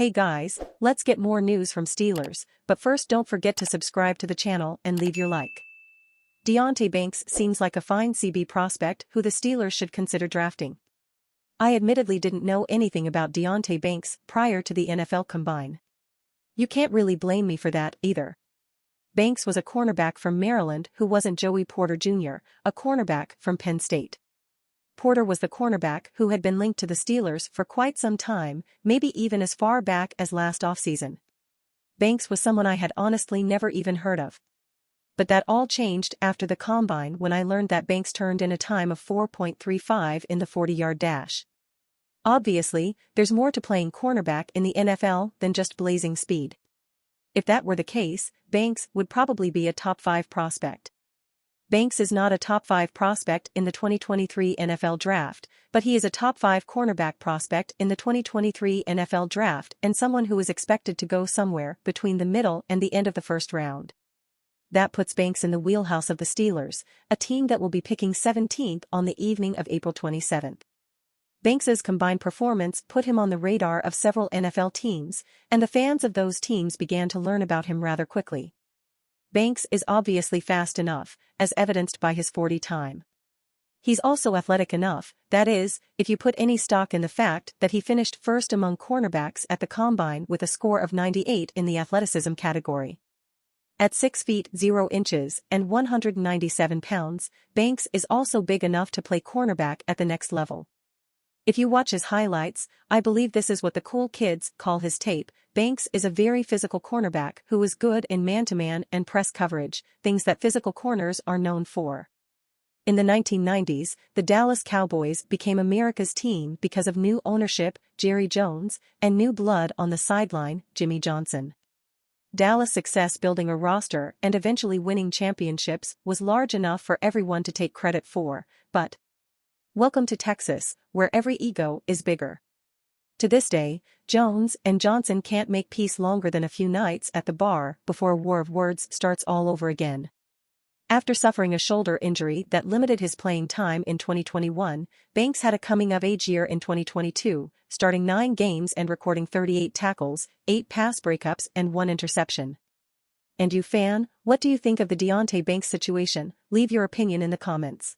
Hey guys, let's get more news from Steelers, but first don't forget to subscribe to the channel and leave your like. Deonte Banks seems like a fine CB prospect who the Steelers should consider drafting. I admittedly didn't know anything about Deonte Banks prior to the NFL Combine. You can't really blame me for that, either. Banks was a cornerback from Maryland who wasn't Joey Porter Jr., a cornerback from Penn State. Porter was the cornerback who had been linked to the Steelers for quite some time, maybe even as far back as last offseason. Banks was someone I had honestly never even heard of. But that all changed after the Combine when I learned that Banks turned in a time of 4.35 in the 40-yard dash. Obviously, there's more to playing cornerback in the NFL than just blazing speed. If that were the case, Banks would probably be a top 5 prospect. Banks is not a top 5 prospect in the 2023 NFL Draft, but he is a top 5 cornerback prospect in the 2023 NFL Draft and someone who is expected to go somewhere between the middle and the end of the first round. That puts Banks in the wheelhouse of the Steelers, a team that will be picking 17th on the evening of April 27th. Banks's combined performance put him on the radar of several NFL teams, and the fans of those teams began to learn about him rather quickly. Banks is obviously fast enough, as evidenced by his 40 time. He's also athletic enough, that is, if you put any stock in the fact that he finished first among cornerbacks at the Combine with a score of 98 in the athleticism category. At 6 feet 0 inches and 197 pounds, Banks is also big enough to play cornerback at the next level. If you watch his highlights, I believe this is what the cool kids call his tape. Banks is a very physical cornerback who is good in man-to-man and press coverage, things that physical corners are known for. In the 1990s, the Dallas Cowboys became America's team because of new ownership, Jerry Jones, and new blood on the sideline, Jimmy Johnson. Dallas' success building a roster and eventually winning championships was large enough for everyone to take credit for, but welcome to Texas, where every ego is bigger. To this day, Jones and Johnson can't make peace longer than a few nights at the bar before a war of words starts all over again. After suffering a shoulder injury that limited his playing time in 2021, Banks had a coming-of-age year in 2022, starting 9 games and recording 38 tackles, 8 pass breakups and 1 interception. And you fan, what do you think of the Deonte Banks situation? Leave your opinion in the comments.